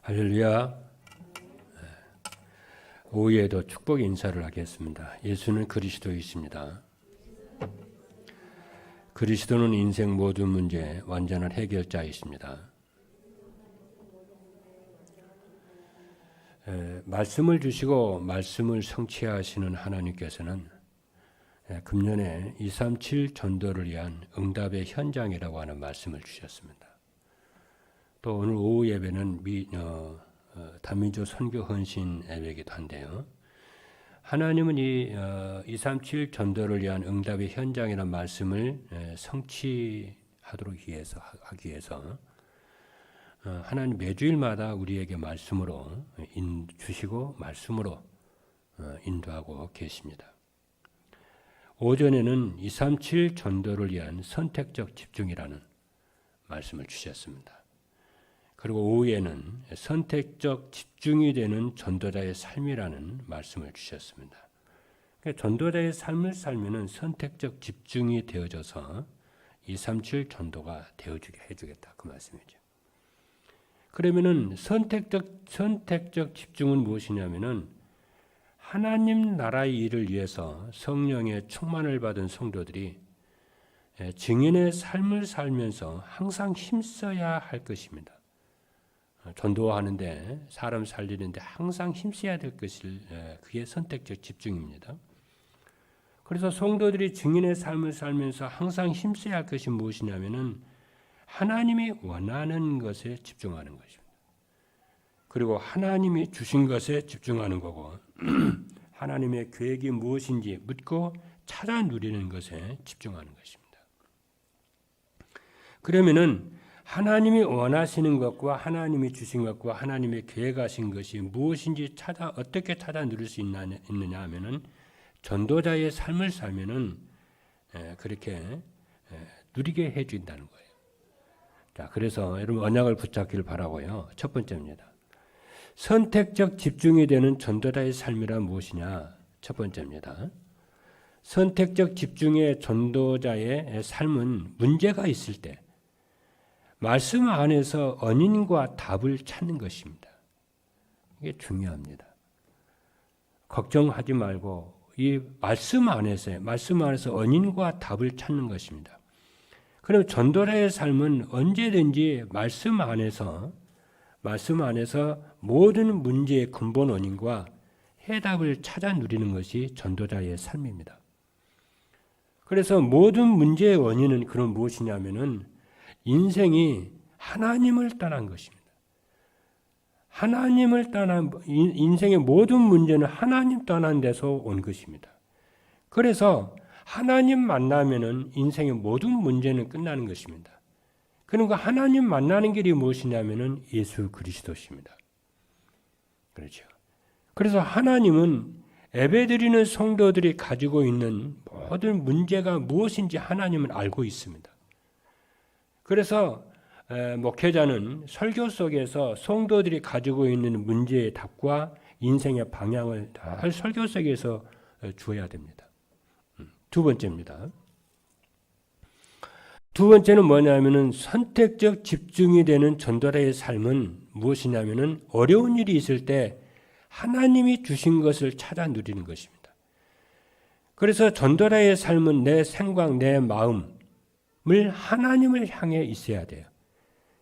할렐루야. 오후에도 축복 인사를 하겠습니다. 예수는 그리스도이십니다. 그리스도는 인생 모든 문제의 완전한 해결자이십니다. 말씀을 주시고 말씀을 성취하시는 하나님께서는 금년에 237 전도를 위한 응답의 현장이라고 하는 말씀을 주셨습니다. 또 오늘 오후 예배는 단민족 선교 헌신 예배이기도 한데요. 하나님은 이 237 전도를 위한 응답의 현장이라는 말씀을 성취하도록 하기 위해서 하나님 매주일마다 우리에게 말씀으로 주시고 말씀으로 인도하고 계십니다. 오전에는 237 전도를 위한 선택적 집중이라는 말씀을 주셨습니다. 그리고 오후에는 선택적 집중이 되는 전도자의 삶이라는 말씀을 주셨습니다. 그러니까 전도자의 삶을 살면은 선택적 집중이 되어져서 237 전도가 되어주게 해주겠다 그 말씀이죠. 그러면은 선택적 집중은 무엇이냐면은 하나님 나라의 일을 위해서 성령의 충만을 받은 성도들이 증인의 삶을 살면서 항상 힘써야 할 것입니다. 전도하는데 사람 살리는데 항상 힘써야 될 것을 그게 선택적 집중입니다. 그래서 성도들이 증인의 삶을 살면서 항상 힘써야 할 것이 무엇이냐면은 하나님이 원하는 것에 집중하는 것입니다. 그리고 하나님이 주신 것에 집중하는 거고 하나님의 계획이 무엇인지 묻고 찾아 누리는 것에 집중하는 것입니다. 그러면은 하나님이 원하시는 것과 하나님이 주신 것과 하나님의 계획하신 것이 무엇인지 어떻게 찾아 누릴 수 있느냐 하면은 전도자의 삶을 살면은 그렇게 누리게 해준다는 거예요. 자, 그래서 여러분 언약을 붙잡기를 바라고요. 첫 번째입니다. 선택적 집중이 되는 전도자의 삶이란 무엇이냐? 첫 번째입니다. 선택적 집중의 전도자의 삶은 문제가 있을 때 말씀 안에서 원인과 답을 찾는 것입니다. 이게 중요합니다. 걱정하지 말고 이 말씀 안에서 원인과 답을 찾는 것입니다. 그럼 전도자의 삶은 언제든지 말씀 안에서 모든 문제의 근본 원인과 해답을 찾아 누리는 것이 전도자의 삶입니다. 그래서 모든 문제의 원인은 그럼 무엇이냐면은 인생이 하나님을 떠난 것입니다. 하나님을 떠난 인생의 모든 문제는 하나님 떠난 데서 온 것입니다. 그래서 하나님 만나면은 인생의 모든 문제는 끝나는 것입니다. 그러니까 하나님 만나는 길이 무엇이냐면은 예수 그리스도십니다. 그렇죠. 그래서 하나님은 예배드리는 성도들이 가지고 있는 모든 문제가 무엇인지 하나님은 알고 있습니다. 그래서 목회자는 설교 속에서 성도들이 가지고 있는 문제의 답과 인생의 방향을 다 설교 속에서 주어야 됩니다. 두 번째입니다. 두 번째는 뭐냐면은 선택적 집중이 되는 전도자의 삶은 무엇이냐면은 어려운 일이 있을 때 하나님이 주신 것을 찾아 누리는 것입니다. 그래서 전도자의 삶은 내 생각, 내 마음을 하나님을 향해 있어야 돼요.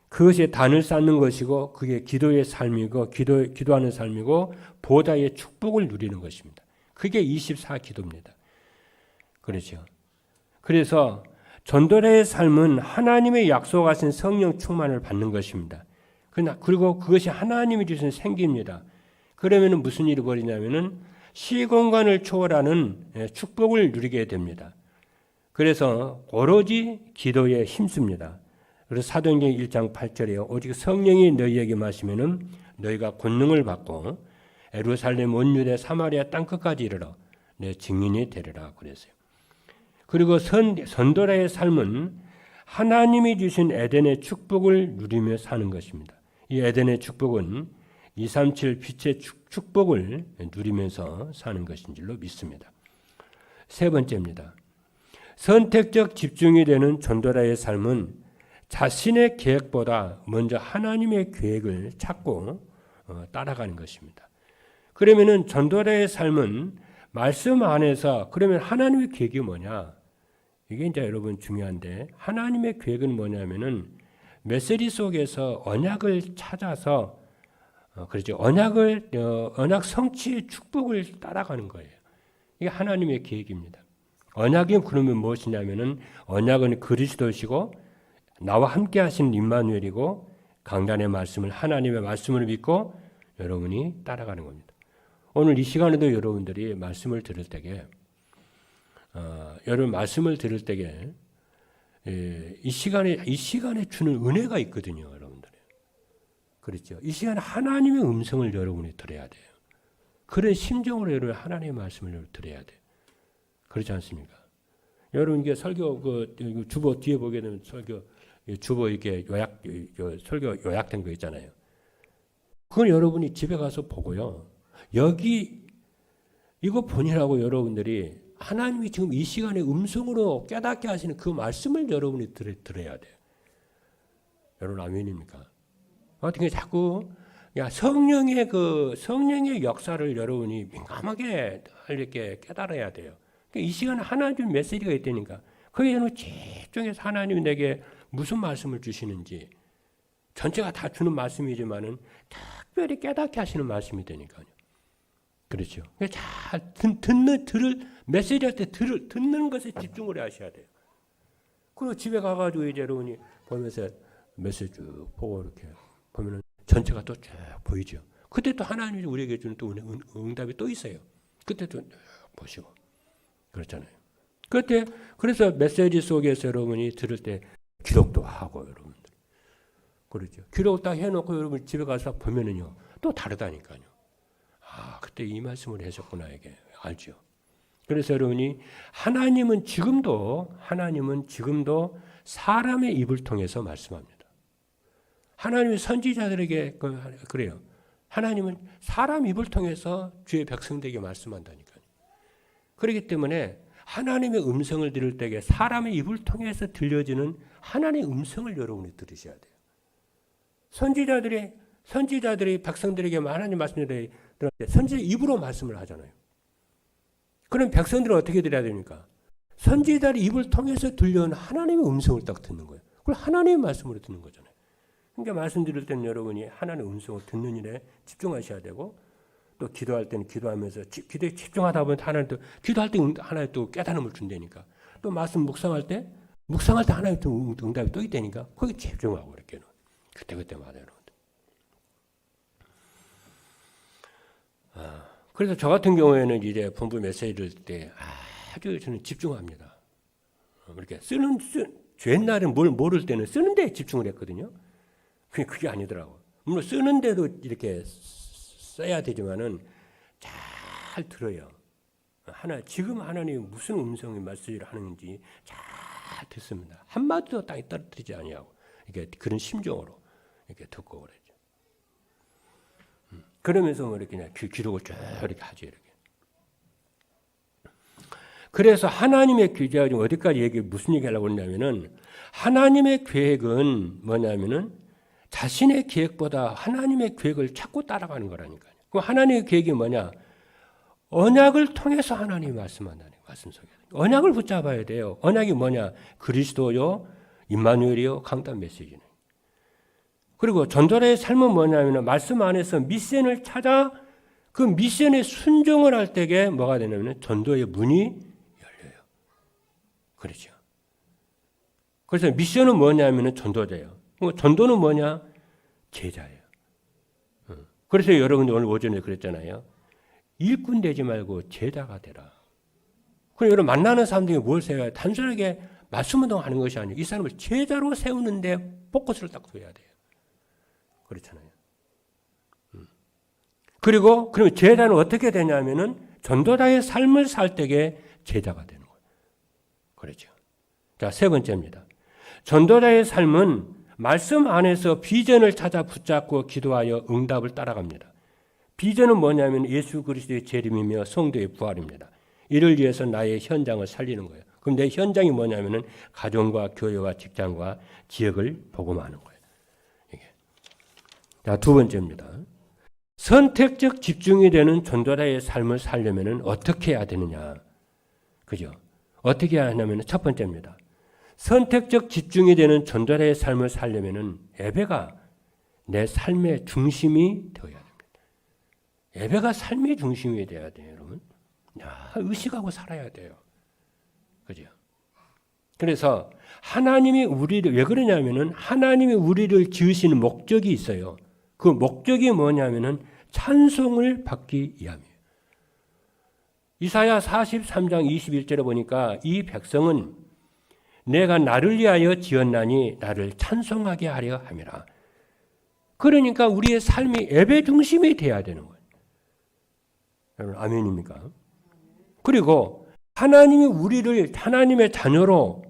그것이 단을 쌓는 것이고 그게 기도의 삶이고 기도하는 삶이고 보다의 축복을 누리는 것입니다. 그게 24기도입니다. 그렇죠. 그래서 전도자의 삶은 하나님의 약속하신 성령 충만을 받는 것입니다. 그리고 그것이 하나님이 주신 생기입니다. 그러면 무슨 일이 벌이냐면은 시공간을 초월하는 축복을 누리게 됩니다. 그래서 오로지 기도에 힘씁니다. 그래서 사도행전 1장 8절에요. 오직 성령이 너희에게 마시면은 너희가 권능을 받고 예루살렘 온 유대 사마리아 땅 끝까지 이르러 내 증인이 되리라 그랬어요. 그리고 전도자의 삶은 하나님이 주신 에덴의 축복을 누리며 사는 것입니다. 이 에덴의 축복은 237 빛의 축복을 누리면서 사는 것인 줄로 믿습니다. 세 번째입니다. 선택적 집중이 되는 전도자의 삶은 자신의 계획보다 먼저 하나님의 계획을 찾고 따라가는 것입니다. 그러면은 전도자의 삶은 말씀 안에서 그러면 하나님의 계획이 뭐냐? 이게 이제 여러분 중요한데 하나님의 계획은 뭐냐면은 메시지 속에서 언약을 찾아서 그렇죠. 언약 성취의 축복을 따라가는 거예요. 이게 하나님의 계획입니다. 언약이 그러면 무엇이냐면은 언약은 그리스도시고 나와 함께 하시는 임마누엘이고 강단의 말씀을 하나님의 말씀을 믿고 여러분이 따라가는 겁니다. 오늘 이 시간에도 여러분들이 말씀을 들을 때에 여러분 말씀을 들을 때에 이 시간에 주는 은혜가 있거든요, 여러분들. 그렇죠. 이 시간에 하나님의 음성을 여러분이 들어야 돼요. 그런 심정으로 여러분 하나님의 말씀을 들어야 돼요. 그렇지 않습니까? 여러분 이게 설교 주보 뒤에 보게 되면 주보 이렇게 설교 요약된 거 있잖아요. 그건 여러분이 집에 가서 보고요. 여기 이거 보니라고 여러분들이 하나님이 지금 이 시간에 음성으로 깨닫게 하시는 그 말씀을 여러분이 들어야 돼요. 여러분 아멘입니까? 어떻게 자꾸 성령의 역사를 여러분이 민감하게 이렇게 깨달아야 돼요. 이 시간에 하나님 메시지가 있다니까. 거기에 여러분 집중해서 하나님이 내게 무슨 말씀을 주시는지 전체가 다 주는 말씀이지만은 특별히 깨닫게 하시는 말씀이 되니까요. 그렇죠. 잘 메시지 할 때 듣는 것에 집중을 하셔야 돼요. 그리고 집에 가가지고 이제 여러분이 보면서 메시지 쭉 보고 이렇게 보면은 전체가 또 쭉 보이죠. 그때 또 하나님이 우리에게 주는 또 응답이 또 있어요. 그때 또 보시고 그렇잖아요. 그래서 메시지 속에서 여러분이 들을 때 기록도 하고 여러분들 그렇죠. 기록 딱 해놓고 여러분 집에 가서 보면은요 또 다르다니까요. 그때 이 말씀을 하셨구나 이게 알죠. 그래서 여러분이 하나님은 지금도 사람의 입을 통해서 말씀합니다. 하나님의 선지자들에게 그래요. 하나님은 사람 입을 통해서 주의 백성들에게 말씀한다니까요. 그렇기 때문에 하나님의 음성을 들을 때에 사람의 입을 통해서 들려지는 하나님의 음성을 여러분이 들으셔야 돼요. 선지자들이 백성들에게 하나님 말씀을 들을 때 선지자 입으로 말씀을 하잖아요. 그럼 백성들은 어떻게 들어야 됩니까? 선지자의 입을 통해서 들려오는 하나님의 음성을 딱 듣는 거예요. 그걸 하나님의 말씀으로 듣는 거잖아요. 그러니까 말씀 들을 때는 여러분이 하나님의 음성을 듣는 일에 집중하셔야 되고 또 기도할 때는 기도하면서 기도에 집중하다 보면 하나님 또 기도할 때 하나님 또 깨달음을 준다니까. 또 말씀 묵상할 때 하나님 또 응답이 또 있다니까. 거기 집중하고 이렇게 그때마다 여러분들. 그래서 저 같은 경우에는 이제 본부 메시지를 들 때 아주 저는 집중합니다. 이렇게 옛날에는 뭘 모를 때는 쓰는 데에 집중을 했거든요. 그게 아니더라고. 물론 쓰는데도 이렇게 써야 되지만은 잘 들어요. 지금 하나님이 무슨 음성의 말씀을 하는지 잘 듣습니다. 한마디도 땅에 떨어뜨리지 아니하고 이렇게 그런 심정으로 이렇게 듣고 그러죠. 그러면서 뭐 이렇게 그냥 기록을 쭉 이렇게 하죠. 이렇게. 그래서 하나님의 계획이 어디까지 무슨 얘기하려고 하냐면은 하나님의 계획은 뭐냐면은 자신의 계획보다 하나님의 계획을 찾고 따라가는 거라니까요. 그럼 하나님의 계획이 뭐냐? 언약을 통해서 하나님이 말씀한다는 거예요. 말씀 속에. 언약을 붙잡아야 돼요. 언약이 뭐냐? 그리스도요, 임마누엘이요, 강단 메시지는. 그리고 전도자의 삶은 뭐냐면 말씀 안에서 미션을 찾아 그 미션에 순종을 할 때에 뭐가 되냐면 전도의 문이 열려요. 그렇죠. 그래서 미션은 뭐냐면 전도자예요. 전도는 뭐냐? 제자예요. 그래서 여러분들 오늘 오전에 그랬잖아요. 일꾼 되지 말고 제자가 되라. 그럼 여러분 만나는 사람들이 뭘 세워야 단순하게 말씀 운동하는 것이 아니고 이 사람을 제자로 세우는데 포커스를 딱 둬야 돼요. 그렇잖아요. 그리고 그러면 제자는 어떻게 되냐면은 전도자의 삶을 살 때에 제자가 되는 거예요. 그렇죠. 자, 세 번째입니다. 전도자의 삶은 말씀 안에서 비전을 찾아 붙잡고 기도하여 응답을 따라갑니다. 비전은 뭐냐면 예수 그리스도의 재림이며 성도의 부활입니다. 이를 위해서 나의 현장을 살리는 거예요. 그럼 내 현장이 뭐냐면은 가정과 교회와 직장과 지역을 복음하는 거예요. 이게. 자, 두 번째입니다. 선택적 집중이 되는 전도자의 삶을 살려면 어떻게 해야 되느냐? 그죠? 어떻게 해야 하냐면 첫 번째입니다. 선택적 집중이 되는 전도자의 삶을 살려면 예배가 내 삶의 중심이 되어야 됩니다. 예배가 삶의 중심이 되어야 돼요, 여러분. 의식하고 살아야 돼요. 그죠? 그래서 하나님이 우리를, 왜 그러냐면은 하나님이 우리를 지으시는 목적이 있어요. 그 목적이 뭐냐면은 찬송을 받기 위함이에요. 이사야 43장 21절에 보니까 이 백성은 내가 나를 위하여 지었나니 나를 찬송하게 하려 함이라. 그러니까 우리의 삶이 예배 중심이 돼야 되는 거예요. 여러분 아멘입니까? 그리고 하나님이 우리를 하나님의 자녀로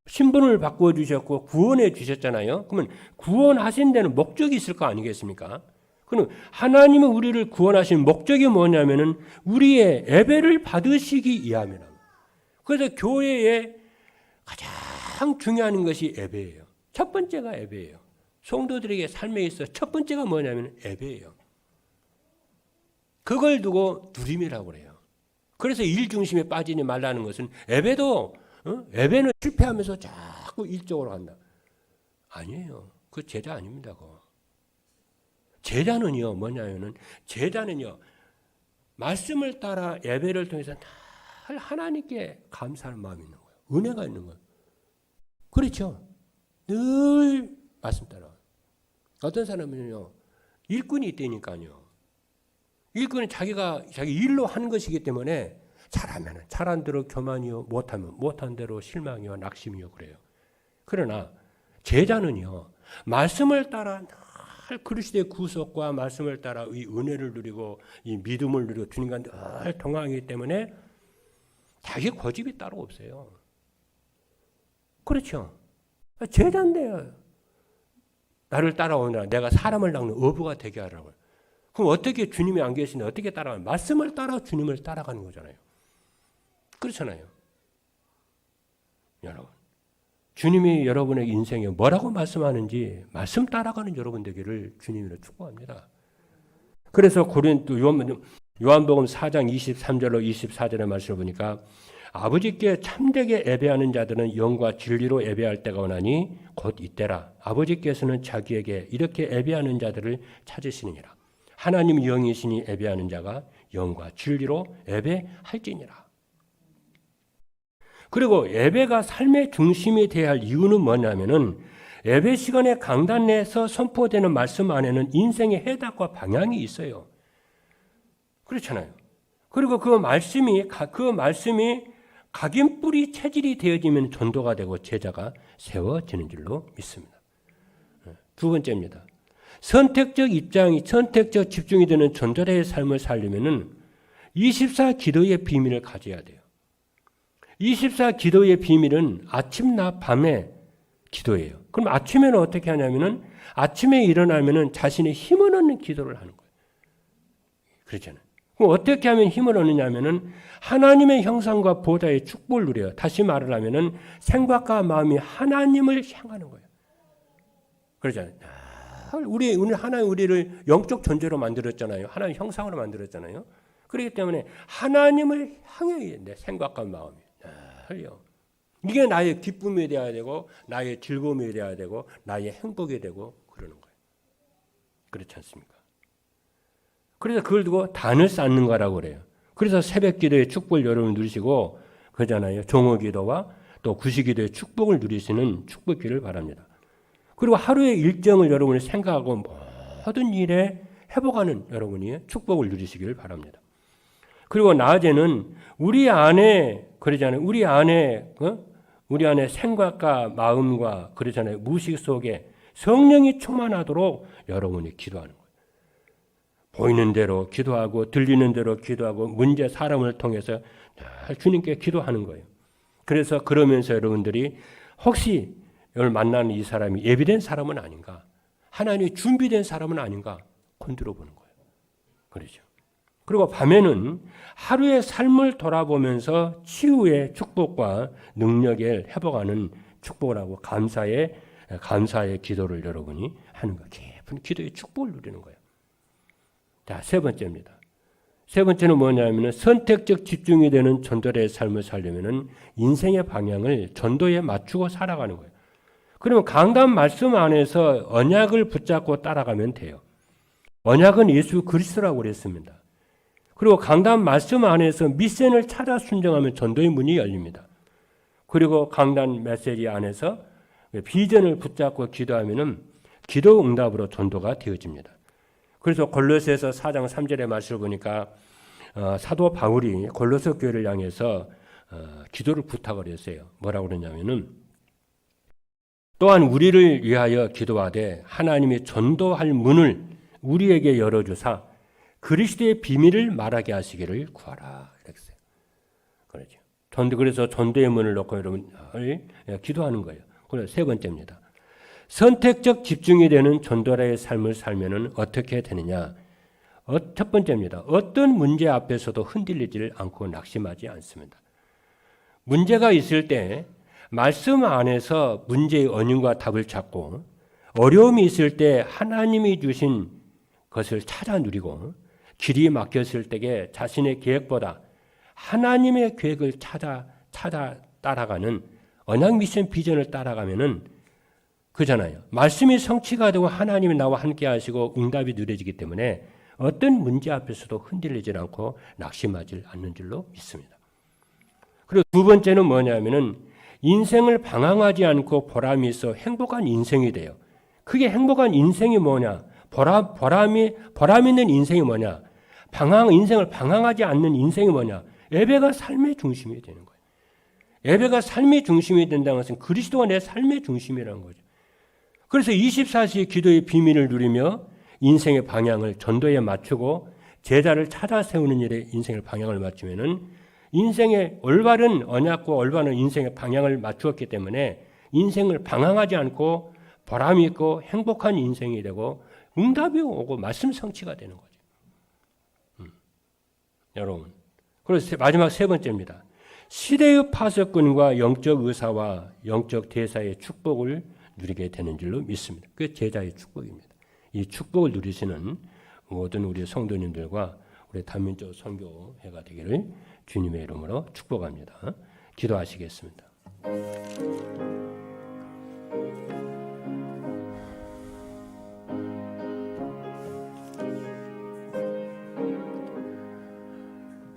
신분을 바꾸어 주셨고 구원해 주셨잖아요. 그러면 구원하신 데는 목적이 있을 거 아니겠습니까? 그럼 하나님이 우리를 구원하신 목적이 뭐냐면은 우리의 예배를 받으시기 위함이라. 그래서 교회에 가장 중요한 것이 예배예요. 첫 번째가 예배예요. 성도들에게 삶에 있어 첫 번째가 뭐냐면 예배예요. 그걸 두고 누림이라고 그래요. 그래서 일 중심에 빠지지 말라는 것은 예배도 예배는 실패하면서 자꾸 일적으로 한다. 아니에요. 그 제자 아닙니다. 제자는요 뭐냐면은 제자는요 말씀을 따라 예배를 통해서 늘 하나님께 감사하는 마음이 있는 거예요. 은혜가 있는 거예요. 그렇죠. 늘 말씀 따라. 어떤 사람은요 일꾼이 있다니까요. 일꾼은 자기 일로 하는 것이기 때문에 잘하면 잘한 대로 교만이요, 못하면 못한 대로 실망이요, 낙심이요 그래요. 그러나 제자는요 말씀을 따라 늘 그리스도의 구속과 말씀을 따라 이 은혜를 누리고 이 믿음을 누리고 주님과 늘 동행하기 때문에 자기 고집이 따로 없어요. 그렇죠. 제자인데요. 나를 따라오느라 내가 사람을 낚는 어부가 되게 하라고요. 그럼 어떻게 주님이 안 계시는데 어떻게 따라가요? 말씀을 따라 주님을 따라가는 거잖아요. 그렇잖아요. 여러분. 주님이 여러분의 인생에 뭐라고 말씀하는지 말씀 따라가는 여러분 되기를 주님으로 축복합니다. 그래서 요한복음 4장 23절로 24절의 말씀을 보니까 아버지께 참되게 예배하는 자들은 영과 진리로 예배할 때가 오나니 곧 이때라. 아버지께서는 자기에게 이렇게 예배하는 자들을 찾으시느니라. 하나님 영이시니 예배하는 자가 영과 진리로 예배할지니라. 그리고 예배가 삶의 중심이 되어야 할 이유는 뭐냐면은 예배 시간에 강단 내에서 선포되는 말씀 안에는 인생의 해답과 방향이 있어요. 그렇잖아요. 그리고 그 말씀이 각인 뿌리 체질이 되어지면 전도가 되고 제자가 세워지는 줄로 믿습니다. 두 번째입니다. 선택적 집중이 되는 전도자의 삶을 살려면은 24 기도의 비밀을 가져야 돼요. 24 기도의 비밀은 아침, 낮, 밤의 기도예요. 그럼 아침에는 어떻게 하냐면은 아침에 일어나면은 자신의 힘을 얻는 기도를 하는 거예요. 그렇잖아요. 그럼 어떻게 하면 힘을 얻느냐면은 하나님의 형상과 보좌의 축복을 누려요. 다시 말을 하면은 생각과 마음이 하나님을 향하는 거예요. 그렇잖아요. 하나님 우리를 영적 존재로 만들었잖아요. 하나님 형상으로 만들었잖아요. 그렇기 때문에 하나님을 향해 내 생각과 마음이 흘려. 이게 나의 기쁨이 되어야 되고 나의 즐거움이 되어야 되고 나의 행복이 되고 그러는 거예요. 그렇지 않습니까? 그래서 그걸 두고 단을 쌓는 거라고 그래요. 그래서 새벽 기도의 축복을 여러분 누리시고 그러잖아요. 종어 기도와 또 구시 기도의 축복을 누리시는 축복기를 바랍니다. 그리고 하루의 일정을 여러분이 생각하고 모든 일에 회복하는 여러분이 축복을 누리시기를 바랍니다. 그리고 낮에는 우리 안에 그러잖아요. 우리 안에 생각과 마음과 그러잖아요. 무식 속에 성령이 충만하도록 여러분이 기도하는 거예요. 보이는 대로 기도하고 들리는 대로 기도하고 문제 사람을 통해서 주님께 기도하는 거예요. 그래서 그러면서 여러분들이 혹시 오늘 만나는 이 사람이 예비된 사람은 아닌가? 하나님이 준비된 사람은 아닌가? 건드려 보는 거예요. 그렇죠. 그리고 밤에는 하루의 삶을 돌아보면서 치유의 축복과 능력을 회복하는 축복을 하고 감사의 기도를 여러분이 하는 거예요. 깊은 기도의 축복을 누리는 거예요. 자, 세 번째입니다. 세 번째는 뭐냐면은 선택적 집중이 되는 전도자의 삶을 살려면은 인생의 방향을 전도에 맞추고 살아가는 거예요. 그러면 강단 말씀 안에서 언약을 붙잡고 따라가면 돼요. 언약은 예수 그리스도라고 그랬습니다. 그리고 강단 말씀 안에서 미션을 찾아 순종하면 전도의 문이 열립니다. 그리고 강단 메시지 안에서 비전을 붙잡고 기도하면은 기도 응답으로 전도가 되어집니다. 그래서 골로새서 4장 3절의 말씀을 보니까 사도 바울이 골로새 교회를 향해서 기도를 부탁을 했어요. 뭐라고 그러냐면은 또한 우리를 위하여 기도하되 하나님이 전도할 문을 우리에게 열어주사 그리스도의 비밀을 말하게 하시기를 구하라. 이랬어요. 그렇죠. 그래서 전도의 문을 놓고 여러분 기도하는 거예요. 그래서 세 번째입니다. 선택적 집중이 되는 전도자의 삶을 살면은 어떻게 되느냐? 첫 번째입니다. 어떤 문제 앞에서도 흔들리지 않고 낙심하지 않습니다. 문제가 있을 때 말씀 안에서 문제의 원인과 답을 찾고 어려움이 있을 때 하나님이 주신 것을 찾아 누리고 길이 막혔을 때에 자신의 계획보다 하나님의 계획을 찾아 따라가는 언약 미션 비전을 따라가면은 그잖아요. 말씀이 성취가 되고 하나님이 나와 함께 하시고 응답이 누려지기 때문에 어떤 문제 앞에서도 흔들리지 않고 낙심하지 않는 줄로 믿습니다. 그리고 두 번째는 뭐냐면은 인생을 방황하지 않고 보람이 있어 행복한 인생이 돼요. 그게 행복한 인생이 뭐냐? 보람 있는 인생이 뭐냐? 인생을 방황하지 않는 인생이 뭐냐? 예배가 삶의 중심이 되는 거예요. 예배가 삶의 중심이 된다는 것은 그리스도가 내 삶의 중심이라는 거죠. 그래서 24시 기도의 비밀을 누리며 인생의 방향을 전도에 맞추고 제자를 찾아 세우는 일에 인생의 방향을 맞추면은 인생의 올바른 언약과 올바른 인생의 방향을 맞추었기 때문에 인생을 방황하지 않고 보람 있고 행복한 인생이 되고 응답이 오고 말씀 성취가 되는 거죠. 여러분. 그래서 마지막 세 번째입니다. 시대의 파수꾼과 영적 의사와 영적 대사의 축복을 누리게 되는 줄로 믿습니다. 그게 제자의 축복입니다. 이 축복을 누리시는 모든 우리 성도님들과 우리 단민족 선교회가 되기를 주님의 이름으로 축복합니다. 기도하시겠습니다.